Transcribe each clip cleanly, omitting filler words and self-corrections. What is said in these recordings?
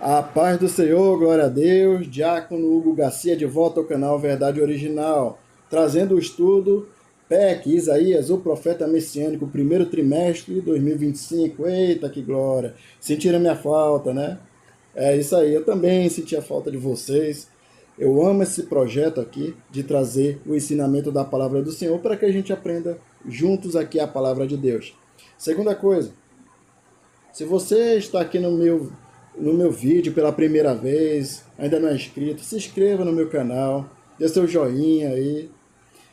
A paz do Senhor, glória a Deus. Diácono Hugo Garcia de volta ao canal Verdade Original, trazendo o estudo PEC, Isaías, o profeta messiânico, primeiro trimestre de 2025. Eita, que glória! Sentiram minha falta, né? É isso aí, eu também senti a falta de vocês. Eu amo esse projeto aqui de trazer o ensinamento da palavra do Senhor para que a gente aprenda juntos aqui a palavra de Deus. Segunda coisa, se você está aqui no meu vídeo pela primeira vez, ainda não é inscrito, se inscreva no meu canal, dê seu joinha aí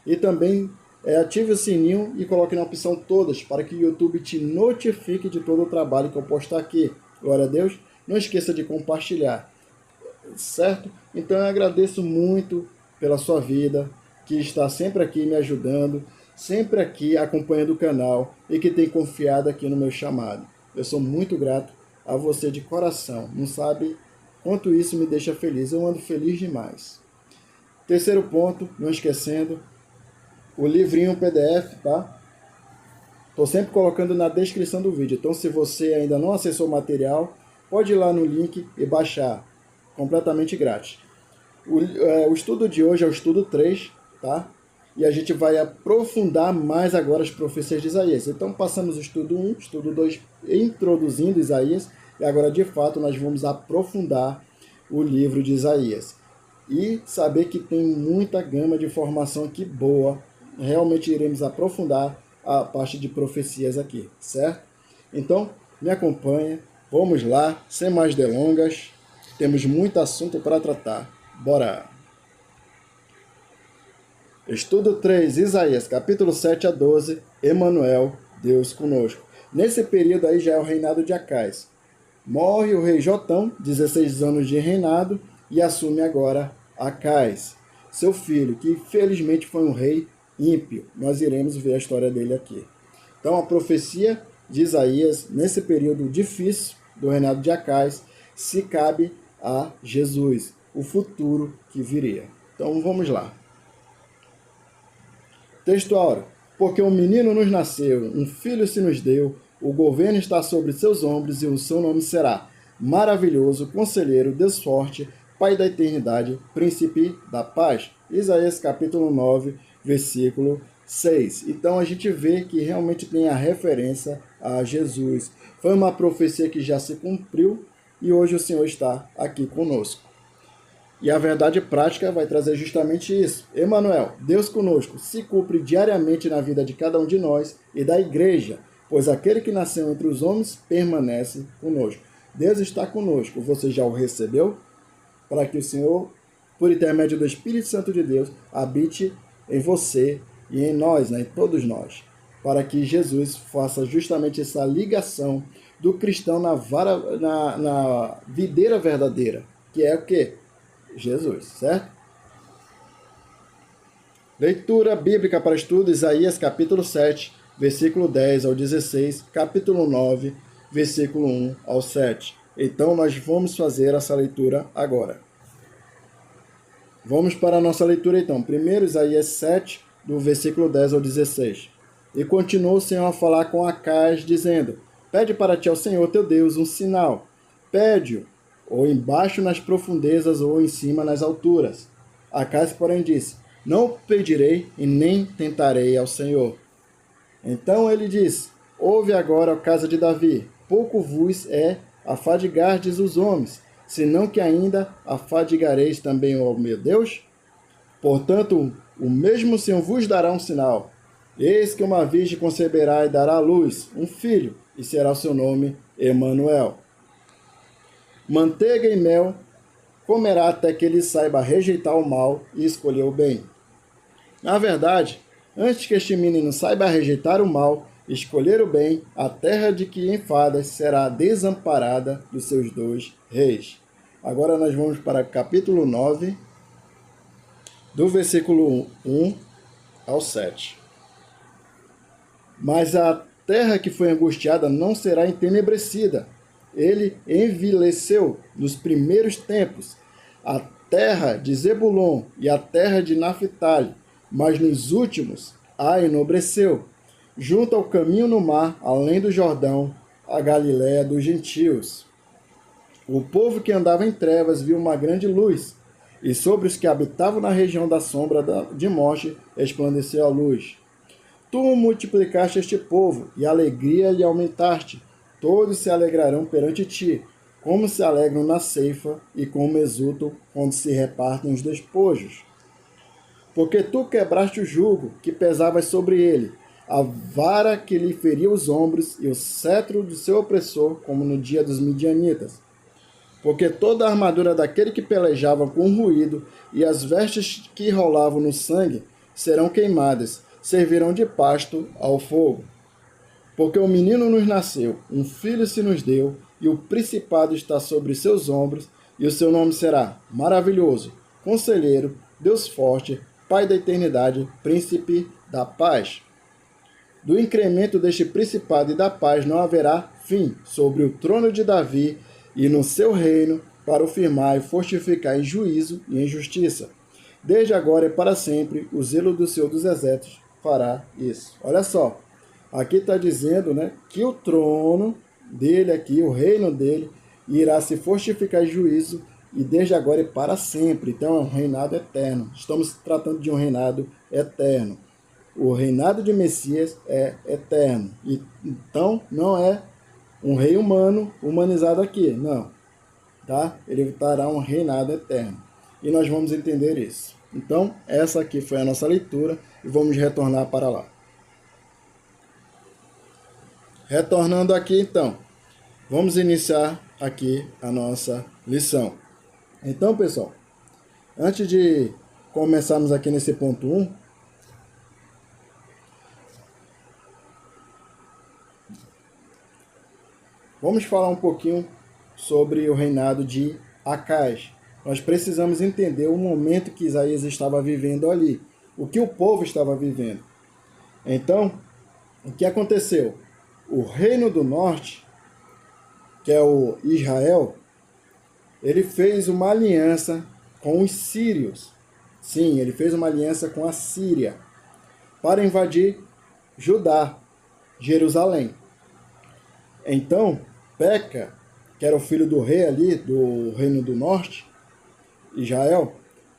e também ative o sininho e coloque na opção todas para que o YouTube te notifique de todo o trabalho que eu postar aqui. Glória a Deus. Não esqueça de compartilhar, certo? Então eu agradeço muito pela sua vida, que está sempre aqui me ajudando, sempre aqui acompanhando o canal e que tem confiado aqui no meu chamado. Eu sou muito grato a você de coração. Não sabe quanto isso me deixa feliz. Eu ando feliz demais. Terceiro ponto, não esquecendo, o livrinho PDF, tá? Estou sempre colocando na descrição do vídeo. Então, se você ainda não acessou o material, pode ir lá no link e baixar. Completamente grátis. O estudo de hoje é o estudo 3, tá? E a gente vai aprofundar mais agora as profecias de Isaías. Então, passamos o estudo 1, estudo 2, introduzindo Isaías. E agora, de fato, nós vamos aprofundar o livro de Isaías. E saber que tem muita gama de informação aqui boa. Realmente iremos aprofundar a parte de profecias aqui, certo? Então, me acompanha. Vamos lá, sem mais delongas. Temos muito assunto para tratar. Bora! Estudo 3, Isaías, capítulo 7 a 12, Emanuel, Deus conosco. Nesse período aí já é o reinado de Acais. Morre o rei Jotão, 16 anos de reinado, e assume agora Acais, seu filho, que felizmente foi um rei ímpio. Nós iremos ver a história dele aqui. Então a profecia de Isaías, nesse período difícil do reinado de Acais, se cabe a Jesus, o futuro que viria. Então vamos lá. Texto áureo. Porque um menino nos nasceu, um filho se nos deu, o governo está sobre seus ombros e o seu nome será Maravilhoso, Conselheiro, Deus Forte, Pai da Eternidade, Príncipe da Paz. Isaías capítulo 9, versículo 6. Então a gente vê que realmente tem a referência a Jesus. Foi uma profecia que já se cumpriu e hoje o Senhor está aqui conosco. E a verdade prática vai trazer justamente isso. Emanuel, Deus conosco, se cumpre diariamente na vida de cada um de nós e da igreja, pois aquele que nasceu entre os homens permanece conosco. Deus está conosco. Você já o recebeu? Para que o Senhor, por intermédio do Espírito Santo de Deus, habite em você e em nós, né, em todos nós. Para que Jesus faça justamente essa ligação do cristão na videira verdadeira, que é o quê? Jesus, certo? Leitura bíblica para estudo, Isaías capítulo 7, versículo 10 ao 16, capítulo 9, versículo 1 ao 7. Então nós vamos fazer essa leitura agora. Vamos para a nossa leitura então. Primeiro Isaías 7, do versículo 10 ao 16. E continuou o Senhor a falar com Acais, dizendo: Pede para ti ao Senhor teu Deus um sinal. Pede-o, ou embaixo nas profundezas, ou em cima nas alturas. Acais, porém, disse: Não pedirei e nem tentarei ao Senhor. Então ele disse: Ouve agora, ó casa de Davi, pouco vos é afadigardes os homens, senão que ainda afadigareis também ao meu Deus? Portanto, o mesmo Senhor vos dará um sinal. Eis que uma virgem conceberá e dará à luz um filho, e será o seu nome Emanuel. Manteiga e mel comerá até que ele saiba rejeitar o mal e escolher o bem. Na verdade, antes que este menino saiba rejeitar o mal e escolher o bem, a terra de que enfadas será desamparada dos seus dois reis. Agora nós vamos para capítulo 9, do versículo 1 ao 7. Mas a terra que foi angustiada não será entenebrecida. Ele envileceu nos primeiros tempos a terra de Zebulon e a terra de Naphtali, mas nos últimos a enobreceu, junto ao caminho no mar, além do Jordão, a Galiléia dos gentios. O povo que andava em trevas viu uma grande luz, e sobre os que habitavam na região da sombra de morte resplandeceu a luz. Tu multiplicaste este povo, e a alegria lhe aumentaste. Todos se alegrarão perante ti, como se alegram na ceifa, e como exultam quando se repartem os despojos. Porque tu quebraste o jugo que pesavas sobre ele, a vara que lhe feria os ombros, e o cetro do seu opressor, como no dia dos midianitas. Porque toda a armadura daquele que pelejava com ruído, e as vestes que rolavam no sangue, serão queimadas, servirão de pasto ao fogo. Porque um menino nos nasceu, um filho se nos deu, e o principado está sobre seus ombros, e o seu nome será Maravilhoso, Conselheiro, Deus Forte, Pai da Eternidade, Príncipe da Paz. Do incremento deste principado e da paz não haverá fim sobre o trono de Davi e no seu reino, para o firmar e fortificar em juízo e em justiça. Desde agora e para sempre, o zelo do Senhor dos Exércitos fará isso. Olha só, aqui está dizendo, né, que o trono dele aqui, o reino dele, irá se fortificar em juízo e desde agora e para sempre. Então é um reinado eterno. Estamos tratando de um reinado eterno. O reinado de Messias é eterno. E, então não é um rei humano humanizado aqui, não. Tá? Ele dará um reinado eterno. E nós vamos entender isso. Então, essa aqui foi a nossa leitura e vamos retornar para lá. Retornando aqui, então, vamos iniciar aqui a nossa lição. Então, pessoal, antes de começarmos aqui nesse ponto 1, vamos falar um pouquinho sobre o reinado de Acais. Nós precisamos entender o momento que Isaías estava vivendo ali, o que o povo estava vivendo. Então, o que aconteceu? O reino do norte, que é o Israel, ele fez uma aliança com os sírios. Sim, ele fez uma aliança com a Síria para invadir Judá, Jerusalém. Então, Peca, que era o filho do rei ali, do reino do norte, Israel,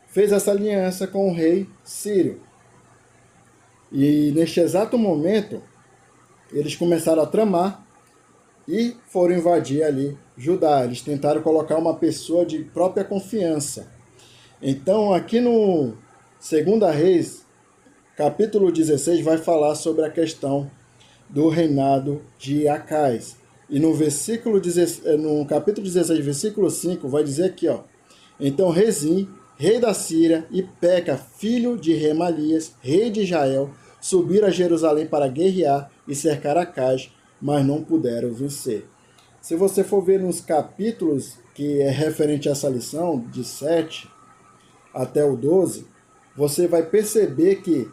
fez essa aliança com o rei sírio. E neste exato momento, eles começaram a tramar e foram invadir ali Judá. Eles tentaram colocar uma pessoa de própria confiança. Então, aqui no 2 Reis, capítulo 16, vai falar sobre a questão do reinado de Acais. E no capítulo 16, versículo 5, vai dizer aqui, ó. Então Rezim, rei da Síria, e Peca, filho de Remalias, rei de Israel, subiram a Jerusalém para guerrear e cercar Acais, mas não puderam vencer. Se você for ver nos capítulos que é referente a essa lição, de 7 até o 12, você vai perceber que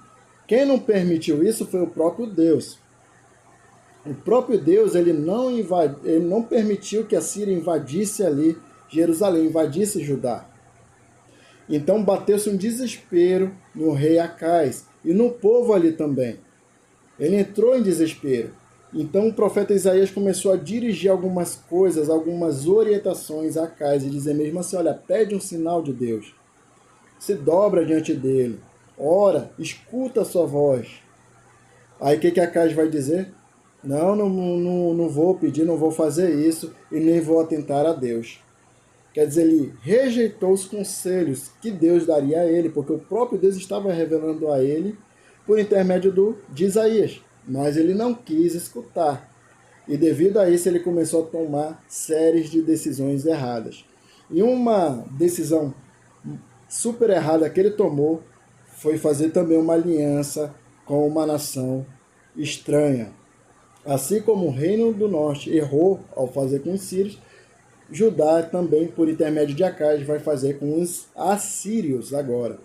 quem não permitiu isso foi o próprio Deus. O próprio Deus ele não permitiu que a Síria invadisse ali Jerusalém, invadisse Judá. Então bateu-se um desespero no rei Acais e no povo ali também. Ele entrou em desespero. Então o profeta Isaías começou a dirigir algumas coisas, algumas orientações a Acais e dizer mesmo assim, olha, pede um sinal de Deus. Se dobra diante dele. Ora, escuta a sua voz. Aí o que Acais vai dizer? Não vou pedir, não vou fazer isso e nem vou atentar a Deus. Quer dizer, ele rejeitou os conselhos que Deus daria a ele, porque o próprio Deus estava revelando a ele por intermédio de Isaías, mas ele não quis escutar. E devido a isso ele começou a tomar séries de decisões erradas. E uma decisão super errada que ele tomou foi fazer também uma aliança com uma nação estranha. Assim como o reino do norte errou ao fazer com os sírios, Judá também, por intermédio de Acais, vai fazer com os assírios agora.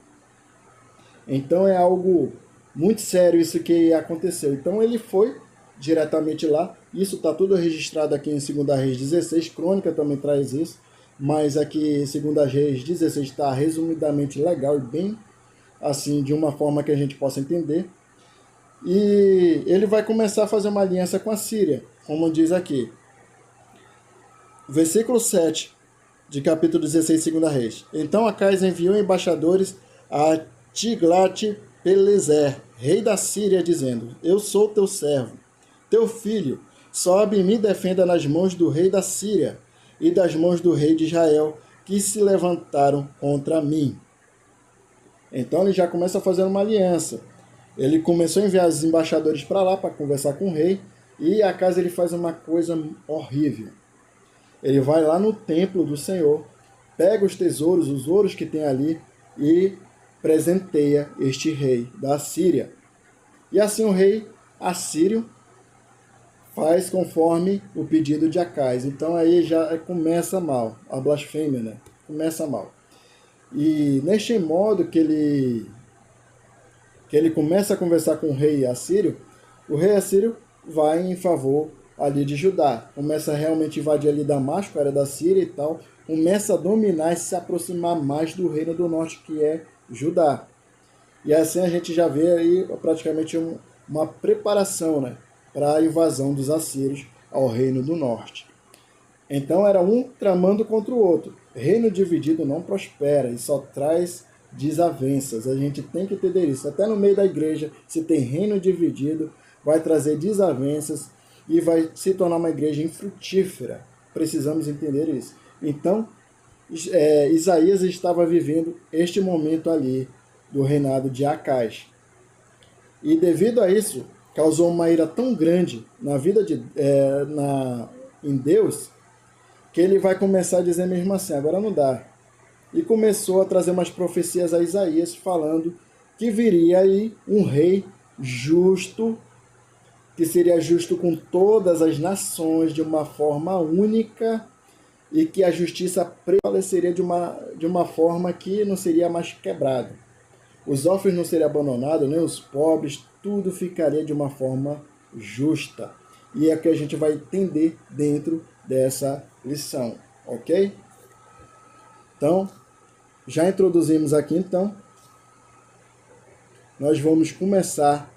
Então é algo muito sério isso que aconteceu. Então ele foi diretamente lá. Isso está tudo registrado aqui em 2 Reis 16. Crônica também traz isso. Mas aqui em 2 Reis 16 está resumidamente legal e bem assim, de uma forma que a gente possa entender. E ele vai começar a fazer uma aliança com a Síria, como diz aqui. Versículo 7. de capítulo 16, 2 Reis. Então Acais enviou embaixadores a Tiglat-Pileser, rei da Síria, dizendo: Eu sou teu servo, teu filho, sobe e me defenda nas mãos do rei da Síria e das mãos do rei de Israel, que se levantaram contra mim. Então ele já começa a fazer uma aliança. Ele começou a enviar os embaixadores para lá para conversar com o rei, e Acais ele faz uma coisa horrível. Ele vai lá no templo do Senhor, pega os tesouros, os ouros que tem ali, e presenteia este rei da Síria. E assim o rei assírio faz conforme o pedido de Acais. Então aí já começa mal, a blasfêmia, né? Começa mal. E neste modo que ele começa a conversar com o rei assírio vai em favor ali de Judá. Começa a realmente invadir ali Damasco, era da Síria e tal. Começa a dominar e se aproximar mais do reino do norte, que é Judá. E assim a gente já vê aí praticamente uma preparação, né, para a invasão dos assírios ao reino do norte. Então era um tramando contra o outro. Reino dividido não prospera e só traz desavenças. A gente tem que entender isso. Até no meio da igreja, se tem reino dividido, vai trazer desavenças e vai se tornar uma igreja infrutífera. Precisamos entender isso. Então, Isaías estava vivendo este momento ali do reinado de Acais. E devido a isso, causou uma ira tão grande na vida em Deus, que ele vai começar a dizer mesmo assim: agora não dá. E começou a trazer umas profecias a Isaías, falando que viria aí um rei justo, que seria justo com todas as nações de uma forma única, e que a justiça prevaleceria de uma forma que não seria mais quebrada. Os órfãos não seriam abandonados, nem os pobres, tudo ficaria de uma forma justa. E é o que a gente vai entender dentro dessa lição, ok? Então, já introduzimos aqui, então, nós vamos começar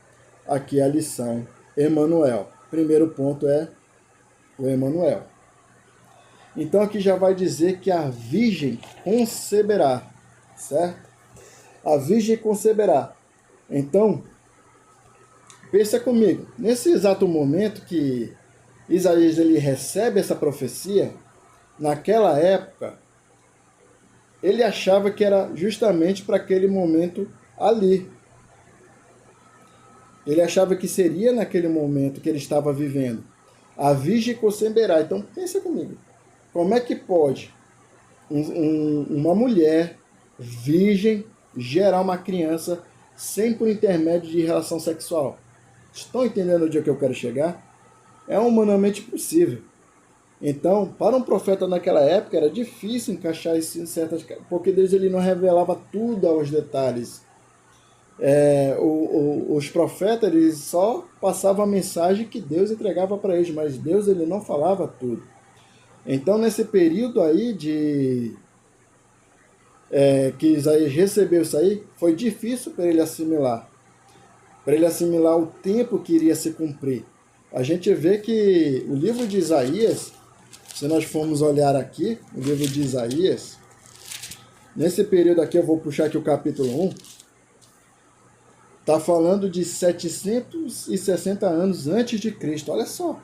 aqui a lição Emanuel. Primeiro ponto é o Emanuel. Então aqui já vai dizer que a virgem conceberá, certo? A virgem conceberá. Então, pensa comigo, nesse exato momento que Isaías ele recebe essa profecia, naquela época, ele achava que era justamente para aquele momento ali. Ele achava que seria naquele momento que ele estava vivendo. A virgem conceberá. Então, pensa comigo. Como é que pode uma mulher virgem gerar uma criança sem por intermédio de relação sexual? Estão entendendo onde é que eu quero chegar? É humanamente possível. Então, para um profeta naquela época, era difícil encaixar isso em certas... Porque Deus ele não revelava tudo aos detalhes. Os profetas eles só passavam a mensagem que Deus entregava para eles, mas Deus ele não falava tudo. Então, nesse período aí que Isaías recebeu isso aí, foi difícil para ele assimilar. Para ele assimilar o tempo que iria se cumprir. A gente vê que o livro de Isaías, se nós formos olhar aqui, o livro de Isaías, nesse período aqui, eu vou puxar aqui o capítulo 1, está falando de 760 anos antes de Cristo. Olha só,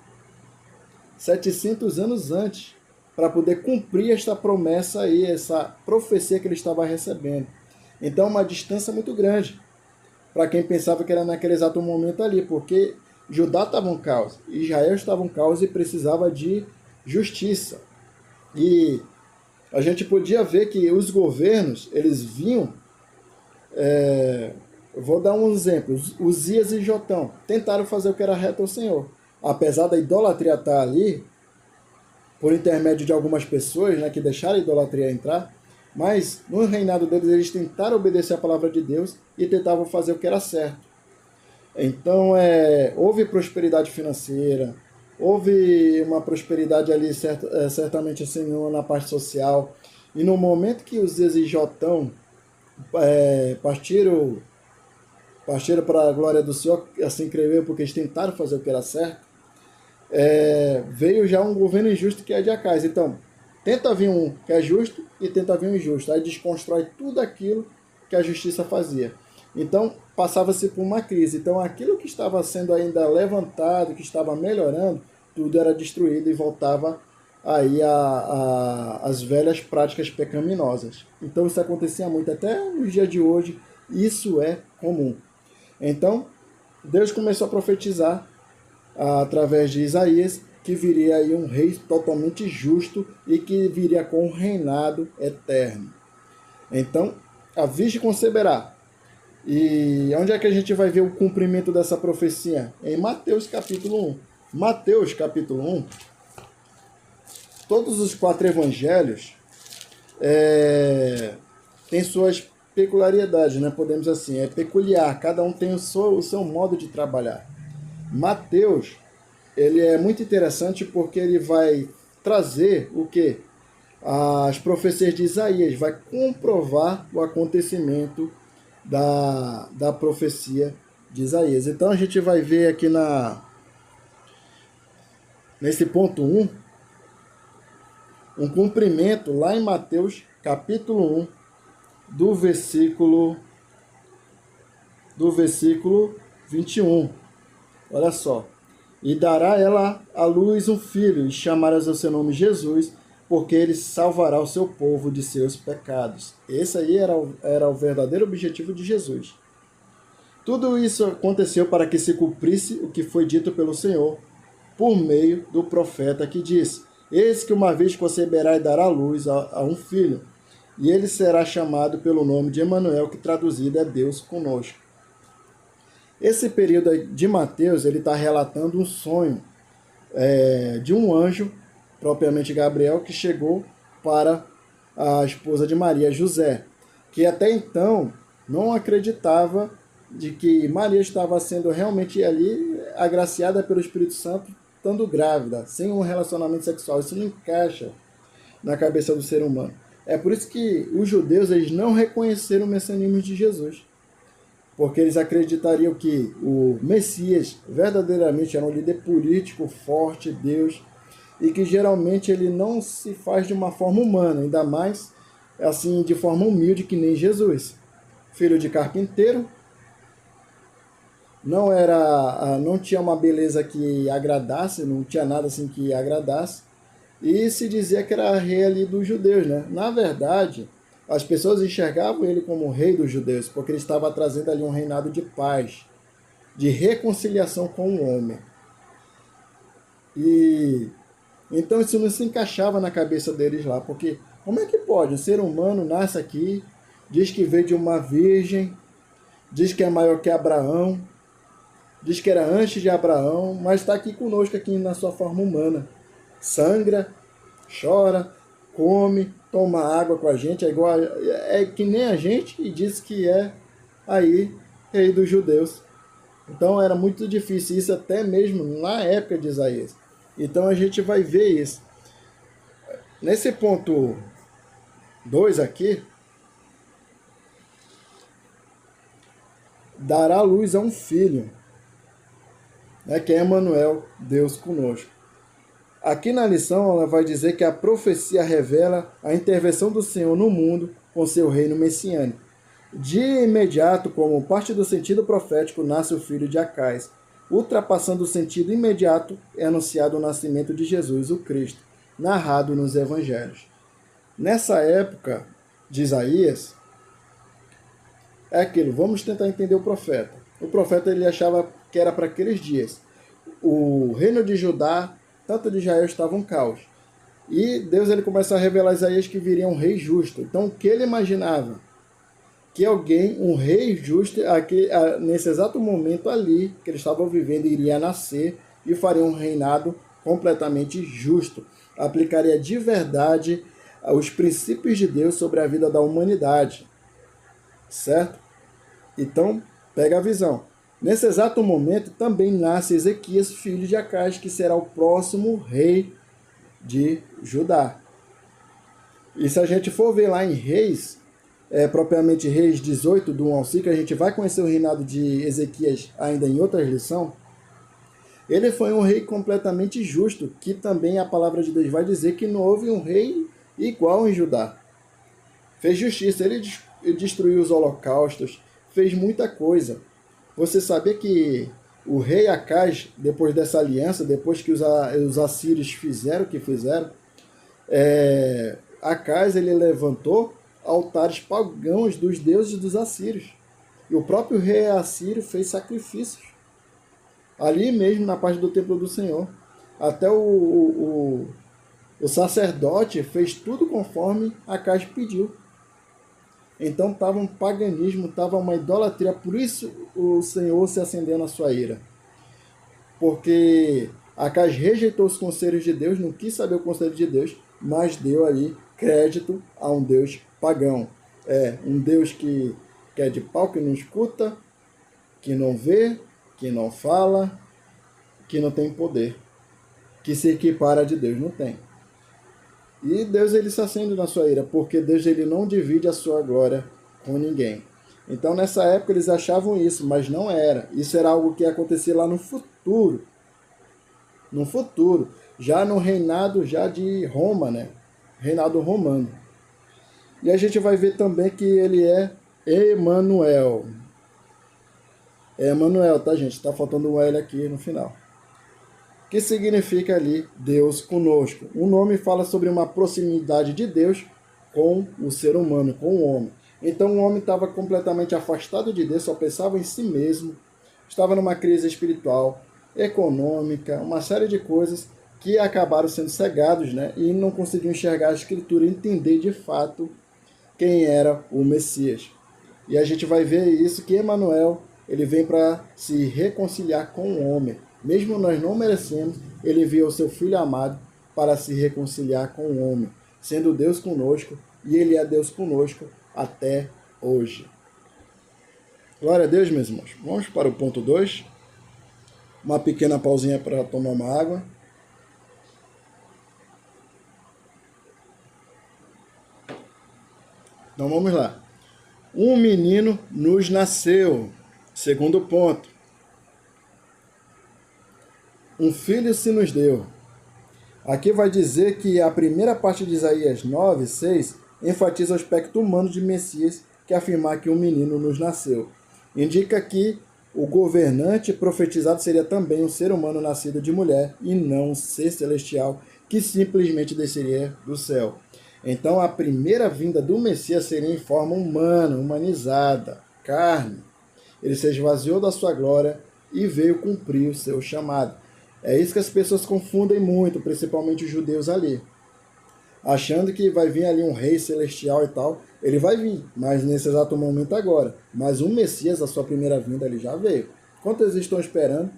700 anos antes, para poder cumprir esta promessa aí, essa profecia que ele estava recebendo. Então, uma distância muito grande, para quem pensava que era naquele exato momento ali, porque Judá estava um caos, Israel estava um caos e precisava de justiça. E a gente podia ver que os governos, eles vinham... eu vou dar um exemplo. Uzias e Jotão tentaram fazer o que era reto ao Senhor. Apesar da idolatria estar ali, por intermédio de algumas pessoas, né, que deixaram a idolatria entrar, mas no reinado deles, eles tentaram obedecer a palavra de Deus e tentavam fazer o que era certo. Então, houve prosperidade financeira, houve uma prosperidade ali, certamente assim, na parte social. E no momento que Uzias e Jotão partiram para a glória do Senhor, assim creio, porque eles tentaram fazer o que era certo, veio já um governo injusto que é de Acais. Então, Tenta vir um que é justo e tenta vir um injusto. Aí desconstrói tudo aquilo que a justiça fazia. Então, passava-se por uma crise. Então, aquilo que estava sendo ainda levantado, que estava melhorando, tudo era destruído e voltava aí as velhas práticas pecaminosas. Então, isso acontecia muito. Até nos dias de hoje, isso é comum. Então, Deus começou a profetizar através de Isaías que viria aí um rei totalmente justo e que viria com um reinado eterno. Então, a virgem conceberá. E onde é que a gente vai ver o cumprimento dessa profecia? Em Mateus capítulo 1. Mateus capítulo 1, todos os 4 evangelhos têm suas peculiaridades, né? Podemos assim, é peculiar, cada um tem o seu modo de trabalhar. Mateus, ele é muito interessante porque ele vai trazer o quê? As profecias de Isaías, vai comprovar o acontecimento da profecia de Isaías. Então a gente vai ver aqui nesse ponto 1, um cumprimento lá em Mateus capítulo 1, do versículo 21. Olha só. E dará ela à luz um filho, e chamarás o seu nome Jesus, porque ele salvará o seu povo de seus pecados. Esse aí era o verdadeiro objetivo de Jesus. Tudo isso aconteceu para que se cumprisse o que foi dito pelo Senhor, por meio do profeta que disse: Eis que uma vez conceberá e dará luz a um filho, e ele será chamado pelo nome de Emanuel, que traduzido é Deus conosco. Esse período de Mateus, ele está relatando um sonho de um anjo, propriamente Gabriel, que chegou para a esposa de Maria, José, que até então não acreditava de que Maria estava sendo realmente ali agraciada pelo Espírito Santo, estando grávida, sem um relacionamento sexual. Isso não encaixa na cabeça do ser humano. É por isso que os judeus eles não reconheceram o messianismo de Jesus, porque eles acreditariam que o Messias verdadeiramente era um líder político forte, Deus, e que geralmente ele não se faz de uma forma humana, ainda mais assim de forma humilde que nem Jesus. Filho de carpinteiro, não tinha uma beleza que agradasse, não tinha nada assim que agradasse, e se dizia que era rei ali dos judeus, né? Na verdade, as pessoas enxergavam ele como rei dos judeus, porque ele estava trazendo ali um reinado de paz, de reconciliação com o homem. E então isso não se encaixava na cabeça deles lá, porque como é que pode? Um ser humano nasce aqui, diz que veio de uma virgem, diz que é maior que Abraão, diz que era antes de Abraão, mas está aqui conosco aqui na sua forma humana. Sangra, chora, come, toma água com a gente, é que nem a gente, e diz que é aí rei dos judeus. Então era muito difícil isso até mesmo na época de Isaías. Então a gente vai ver isso. Nesse ponto 2 aqui, dará luz a um filho, né, que é Emanuel, Deus conosco. Aqui na lição ela vai dizer que a profecia revela a intervenção do Senhor no mundo com seu reino messiânico. De imediato, como parte do sentido profético, nasce o filho de Acais. Ultrapassando o sentido imediato, é anunciado o nascimento de Jesus, o Cristo, narrado nos evangelhos. Nessa época de Isaías, é aquilo, vamos tentar entender o profeta. O profeta ele achava que era para aqueles dias. O reino de Judá, tanto de Israel, estava um caos. E Deus ele começa a revelar a Isaías que viria um rei justo. Então o que ele imaginava? Que alguém, um rei justo, nesse exato momento ali que eles estavam vivendo, iria nascer e faria um reinado completamente justo. Aplicaria de verdade os princípios de Deus sobre a vida da humanidade. Certo? Então, pega a visão. Nesse exato momento também nasce Ezequias, filho de Acais, que será o próximo rei de Judá. E se a gente for ver lá em Reis, propriamente Reis 18, do 1 ao 5, a gente vai conhecer o reinado de Ezequias ainda em outra lição. Ele foi um rei completamente justo, que também a palavra de Deus vai dizer que não houve um rei igual em Judá. Fez justiça, ele destruiu os holocaustos, fez muita coisa. Você sabia que o rei Acaz, depois dessa aliança, depois que os assírios fizeram o que fizeram, Acaz ele levantou altares pagãos dos deuses dos assírios. E o próprio rei assírio fez sacrifícios ali mesmo na parte do templo do Senhor. Até o sacerdote fez tudo conforme Acaz pediu. Então estava um paganismo, estava uma idolatria, por isso o Senhor se acendeu na sua ira. Porque Acaz rejeitou os conselhos de Deus, não quis saber o conselho de Deus, mas deu ali crédito a um Deus pagão. Um Deus que é de pau, que não escuta, que não vê, que não fala, que não tem poder, que se equipara de Deus, não tem. E Deus ele se acende na sua ira, porque Deus ele não divide a sua glória com ninguém. Então nessa época eles achavam isso, mas não era. Isso era algo que ia acontecer lá no futuro. No futuro, já no reinado já de Roma, né? Reinado romano. E a gente vai ver também que ele é Emanuel. É Emanuel, tá, gente? Tá faltando um L aqui no final. Que significa ali Deus conosco. O nome fala sobre uma proximidade de Deus com o ser humano, com o homem. Então o homem estava completamente afastado de Deus, só pensava em si mesmo, estava numa crise espiritual, econômica, uma série de coisas que acabaram sendo cegados, né? E não conseguiam enxergar a Escritura e entender de fato quem era o Messias. E a gente vai ver isso, que Emanuel ele vem para se reconciliar com o homem. Mesmo nós não merecemos, ele enviou seu Filho amado para se reconciliar com o homem, sendo Deus conosco, e ele é Deus conosco até hoje. Glória a Deus, meus irmãos. Vamos para o ponto 2. Uma pequena pausinha para tomar uma água. Então vamos lá. Um menino nos nasceu. Segundo ponto. Um filho se nos deu. Aqui vai dizer que a primeira parte de Isaías 9, 6 enfatiza o aspecto humano de Messias, que afirmar que um menino nos nasceu. Indica que o governante profetizado seria também um ser humano nascido de mulher e não um ser celestial que simplesmente desceria do céu. Então a primeira vinda do Messias seria em forma humana, humanizada, carne. Ele se esvaziou da sua glória e veio cumprir o seu chamado. É isso que as pessoas confundem muito, principalmente os judeus ali. Achando que vai vir ali um rei celestial e tal. Ele vai vir, mas nesse exato momento agora. Mas o Messias, a sua primeira vinda, ele já veio. Enquanto eles estão esperando,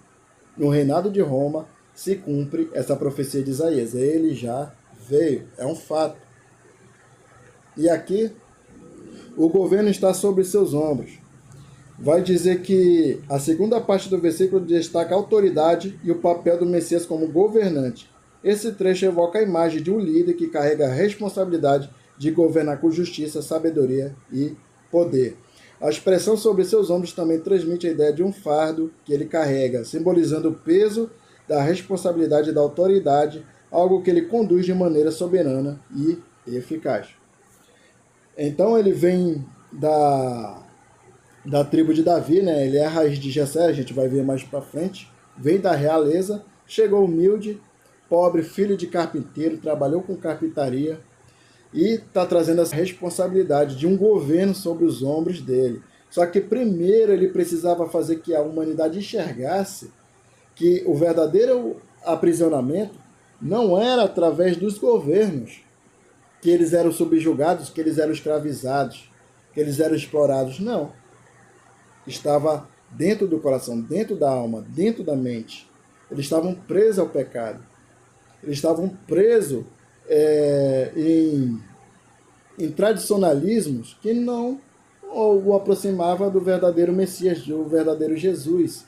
no reinado de Roma, se cumpre essa profecia de Isaías. Ele já veio, é um fato. E aqui, o governo está sobre seus ombros. Vai dizer que a segunda parte do versículo destaca a autoridade e o papel do Messias como governante. Esse trecho evoca a imagem de um líder que carrega a responsabilidade de governar com justiça, sabedoria e poder. A expressão sobre seus ombros também transmite a ideia de um fardo que ele carrega, simbolizando o peso da responsabilidade e da autoridade, algo que ele conduz de maneira soberana e eficaz. Então ele vem da tribo de Davi, né? Ele é a raiz de Jessé, a gente vai ver mais para frente. Veio da realeza, chegou humilde, pobre, filho de carpinteiro, trabalhou com carpintaria e está trazendo essa responsabilidade de um governo sobre os ombros dele. Só que primeiro ele precisava fazer que a humanidade enxergasse que o verdadeiro aprisionamento não era através dos governos, que eles eram subjugados, que eles eram escravizados, que eles eram explorados. Não. Estava dentro do coração, dentro da alma, dentro da mente. Eles estavam presos ao pecado. Eles estavam presos em tradicionalismos que não o aproximava do verdadeiro Messias, do verdadeiro Jesus.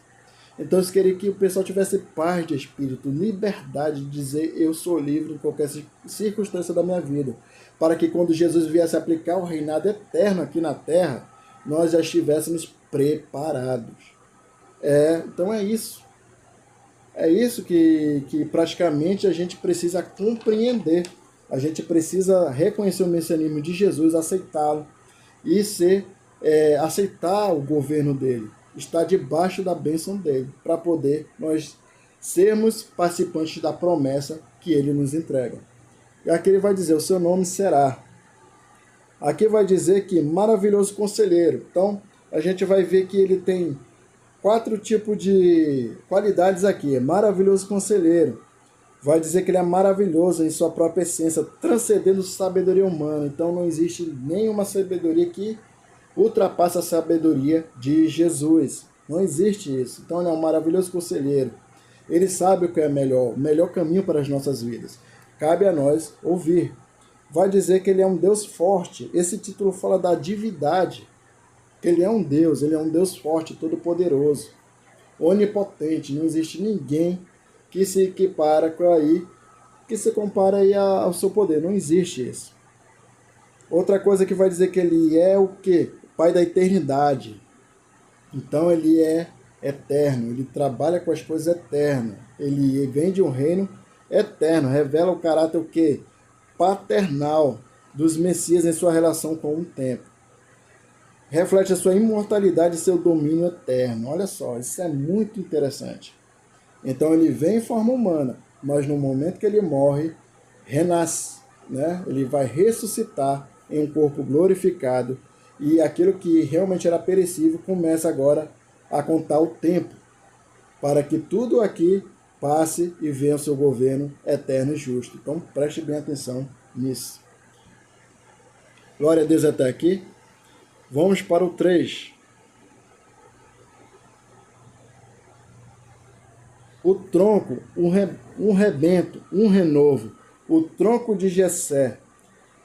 Então eles queriam que o pessoal tivesse paz de espírito, liberdade de dizer eu sou livre em qualquer circunstância da minha vida, para que quando Jesus viesse aplicar o reinado eterno aqui na terra, nós já estivéssemos preparados. Então é isso. É isso que praticamente a gente precisa compreender. A gente precisa reconhecer o messianismo de Jesus, aceitá-lo e aceitar o governo dele, estar debaixo da bênção dele, para poder nós sermos participantes da promessa que ele nos entrega. E aqui ele vai dizer, o seu nome será. Aqui vai dizer que maravilhoso conselheiro. Então, a gente vai ver que ele tem 4 tipos de qualidades aqui. Maravilhoso conselheiro. Vai dizer que ele é maravilhoso em sua própria essência, transcendendo sabedoria humana. Então, não existe nenhuma sabedoria que ultrapasse a sabedoria de Jesus. Não existe isso. Então, ele é um maravilhoso conselheiro. Ele sabe o que é melhor, o melhor caminho para as nossas vidas. Cabe a nós ouvir. Vai dizer que ele é um Deus forte. Esse título fala da divindade. Ele é um Deus forte, todo-poderoso, onipotente. Não existe ninguém que se equipara que se compara aí ao seu poder. Não existe isso. Outra coisa que vai dizer que ele é o quê? O Pai da eternidade. Então ele é eterno, ele trabalha com as coisas eternas. Ele vem de um reino eterno, revela o caráter o quê? Paternal dos Messias em sua relação com o tempo. Reflete a sua imortalidade e seu domínio eterno. Olha só, isso é muito interessante. Então ele vem em forma humana, mas no momento que ele morre, renasce, né? Ele vai ressuscitar em um corpo glorificado e aquilo que realmente era perecível começa agora a contar o tempo para que tudo aqui passe e venha o seu governo eterno e justo. Então preste bem atenção nisso. Glória a Deus até aqui. Vamos para o 3. O tronco, um rebento, um renovo. O tronco de Jessé.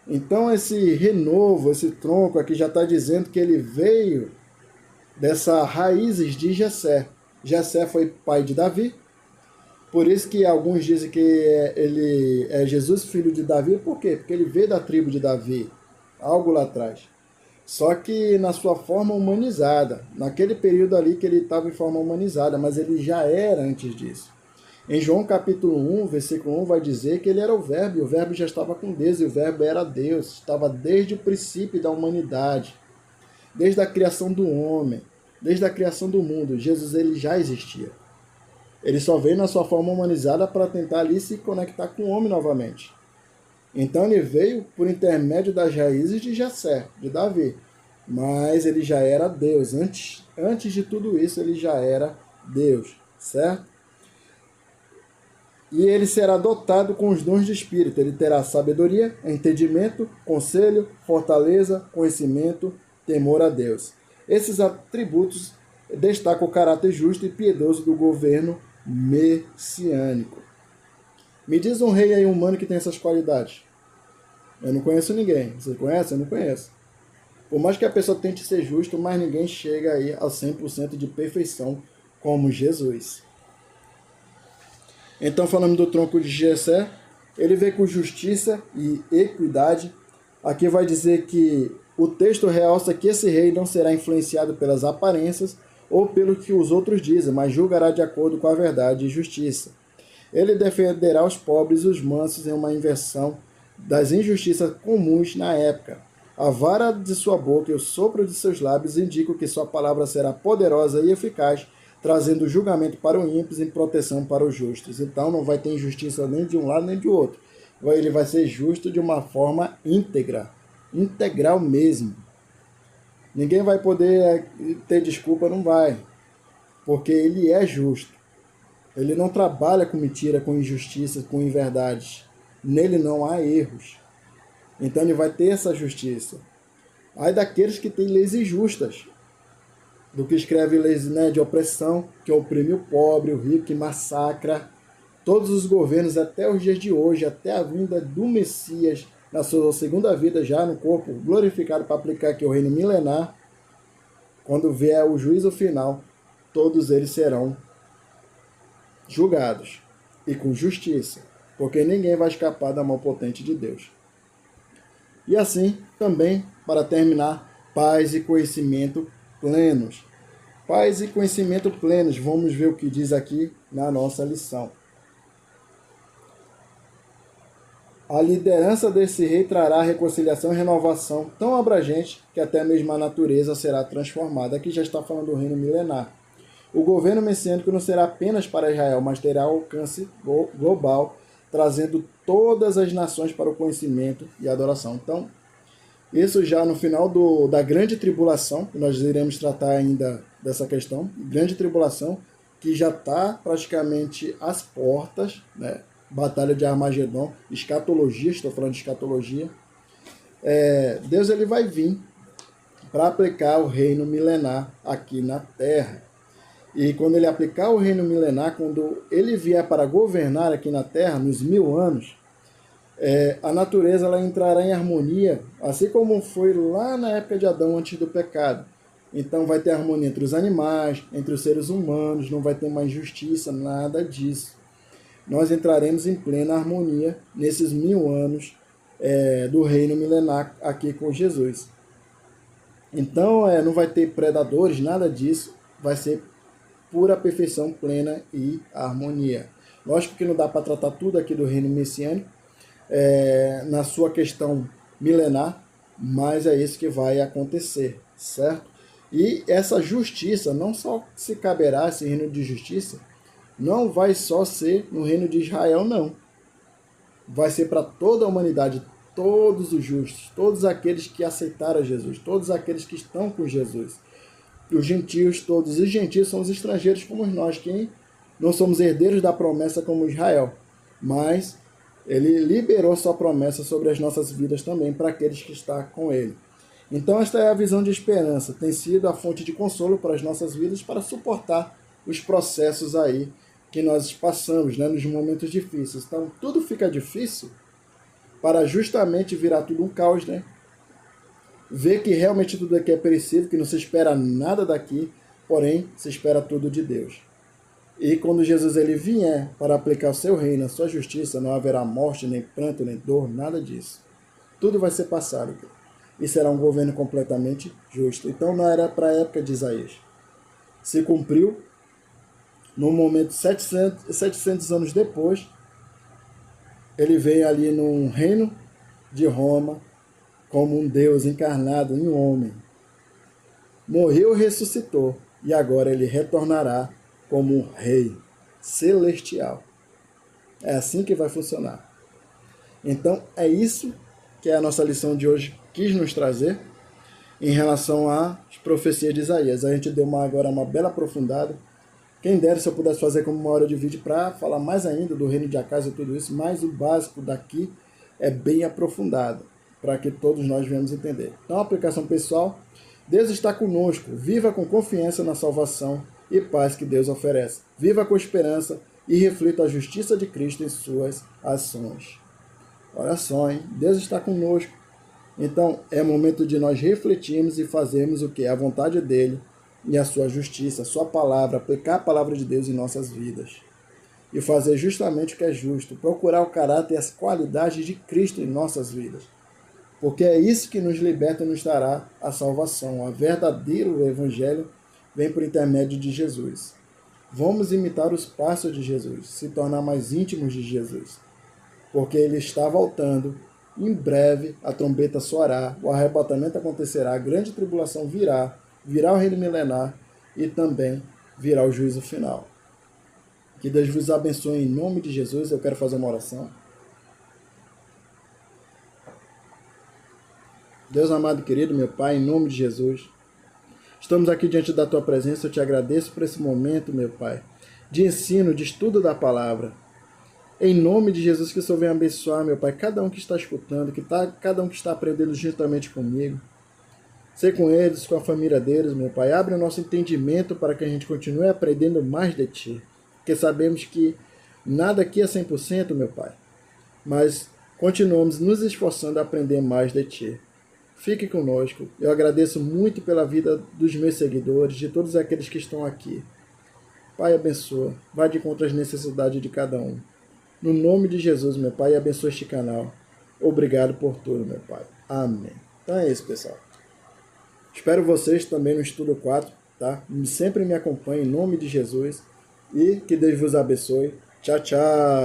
Então esse renovo, esse tronco aqui já está dizendo que ele veio dessas raízes de Jessé. Jessé foi pai de Davi. Por isso que alguns dizem que ele é Jesus, filho de Davi. Por quê? Porque ele veio da tribo de Davi, algo lá atrás. Só que na sua forma humanizada, naquele período ali que ele estava em forma humanizada, mas ele já era antes disso. Em João capítulo 1, versículo 1, vai dizer que ele era o Verbo, e o Verbo já estava com Deus, e o Verbo era Deus, estava desde o princípio da humanidade, desde a criação do homem, desde a criação do mundo. Jesus ele já existia. Ele só veio na sua forma humanizada para tentar ali se conectar com o homem novamente. Então ele veio por intermédio das raízes de Jessé, de Davi. Mas ele já era Deus. Antes de tudo isso, ele já era Deus, certo? E ele será dotado com os dons de Espírito. Ele terá sabedoria, entendimento, conselho, fortaleza, conhecimento, temor a Deus. Esses atributos destacam o caráter justo e piedoso do governo messiânico. Me diz um rei aí humano que tem essas qualidades. Eu não conheço ninguém. Você conhece? Eu não conheço. Por mais que a pessoa tente ser justo, mas ninguém chega aí a 100% de perfeição como Jesus. Então, falando do tronco de Jessé, ele veio com justiça e equidade. Aqui vai dizer que o texto realça que esse rei não será influenciado pelas aparências ou pelo que os outros dizem, mas julgará de acordo com a verdade e justiça. Ele defenderá os pobres e os mansos em uma inversão das injustiças comuns na época. A vara de sua boca e o sopro de seus lábios indicam que sua palavra será poderosa e eficaz, trazendo julgamento para os ímpios e proteção para os justos. Então não vai ter injustiça nem de um lado nem de outro. Ele vai ser justo de uma forma íntegra, integral mesmo. Ninguém vai poder ter desculpa, não vai, porque ele é justo. Ele não trabalha com mentira, com injustiça, com inverdades. Nele não há erros. Então ele vai ter essa justiça. Ai daqueles que têm leis injustas, do que escreve leis, né, de opressão, que oprime o pobre, o rico, que massacra todos os governos até os dias de hoje, até a vinda do Messias, na sua segunda vida, já no corpo glorificado para aplicar aqui o reino milenar. Quando vier o juízo final, todos eles serão julgados e com justiça, porque ninguém vai escapar da mão potente de Deus. E assim, também, para terminar, paz e conhecimento plenos. Paz e conhecimento plenos. Vamos ver o que diz aqui na nossa lição. A liderança desse rei trará reconciliação e renovação tão abrangente que até mesmo a natureza será transformada. Aqui já está falando do reino milenar. O governo messiânico não será apenas para Israel, mas terá alcance global, trazendo todas as nações para o conhecimento e adoração. Então, isso já no final da grande tribulação, que nós iremos tratar ainda dessa questão, grande tribulação, que já está praticamente às portas, né? Batalha de Armagedon, escatologia, estou falando de escatologia. Deus ele vai vir para aplicar o reino milenar aqui na terra. E quando ele aplicar o reino milenar, quando ele vier para governar aqui na terra, nos 1000 anos, a natureza ela entrará em harmonia, assim como foi lá na época de Adão, antes do pecado. Então vai ter harmonia entre os animais, entre os seres humanos, não vai ter mais injustiça, nada disso. Nós entraremos em plena harmonia nesses 1000 anos do reino milenar aqui com Jesus. Então não vai ter predadores, nada disso, vai ser pura perfeição plena e harmonia. Lógico que não dá para tratar tudo aqui do reino messiânico na sua questão milenar, mas é isso que vai acontecer, certo? E essa justiça não só se caberá, esse reino de justiça, não vai só ser no reino de Israel, não. Vai ser para toda a humanidade, todos os justos, todos aqueles que aceitaram Jesus, todos aqueles que estão com Jesus. Os gentios, todos os gentios são os estrangeiros como nós, que não somos herdeiros da promessa como Israel. Mas ele liberou sua promessa sobre as nossas vidas também para aqueles que estão com ele. Então esta é a visão de esperança, tem sido a fonte de consolo para as nossas vidas, para suportar os processos aí que nós passamos, né, nos momentos difíceis. Então, tudo fica difícil para justamente virar tudo um caos, né? Ver que realmente tudo aqui é perecível, que não se espera nada daqui, porém, se espera tudo de Deus. E quando Jesus ele vier para aplicar o seu reino, a sua justiça, não haverá morte, nem pranto, nem dor, nada disso. Tudo vai ser passado. E será um governo completamente justo. Então, não era para a época de Isaías. Se cumpriu. No momento, 700 anos depois, ele veio ali num reino de Roma, como um Deus encarnado em um homem. Morreu e ressuscitou, e agora ele retornará como um rei celestial. É assim que vai funcionar. Então, é isso que a nossa lição de hoje quis nos trazer em relação às profecias de Isaías. A gente deu agora uma bela aprofundada. Quem dera se eu pudesse fazer como uma hora de vídeo para falar mais ainda do reino de Acais e tudo isso, mas o básico daqui é bem aprofundado, para que todos nós venhamos entender. Então, aplicação pessoal, Deus está conosco, viva com confiança na salvação e paz que Deus oferece. Viva com esperança e reflita a justiça de Cristo em suas ações. Olha só, hein? Deus está conosco. Então, é momento de nós refletirmos e fazermos o que é a vontade dele, e a sua justiça, a sua palavra, aplicar a palavra de Deus em nossas vidas. E fazer justamente o que é justo, procurar o caráter e as qualidades de Cristo em nossas vidas. Porque é isso que nos liberta e nos dará a salvação. O verdadeiro evangelho vem por intermédio de Jesus. Vamos imitar os passos de Jesus, se tornar mais íntimos de Jesus. Porque ele está voltando. Em breve a trombeta soará, o arrebatamento acontecerá, a grande tribulação virá o reino milenar e também virá o juízo final. Que Deus vos abençoe em nome de Jesus. Eu quero fazer uma oração. Deus amado e querido, meu Pai, em nome de Jesus, estamos aqui diante da Tua presença. Eu te agradeço por esse momento, meu Pai, de ensino, de estudo da palavra. Em nome de Jesus, que o Senhor venha abençoar, meu Pai, cada um que está escutando, cada um que está aprendendo juntamente comigo. Ser com eles, com a família deles, meu Pai. Abre o nosso entendimento para que a gente continue aprendendo mais de Ti. Porque sabemos que nada aqui é 100%, meu Pai. Mas continuamos nos esforçando a aprender mais de Ti. Fique conosco. Eu agradeço muito pela vida dos meus seguidores, de todos aqueles que estão aqui. Pai, abençoa. Vai de encontro às necessidades de cada um. No nome de Jesus, meu Pai, abençoa este canal. Obrigado por tudo, meu Pai. Amém. Então é isso, pessoal. Espero vocês também no Estudo 4, tá? Sempre me acompanhem em nome de Jesus e que Deus vos abençoe. Tchau, tchau!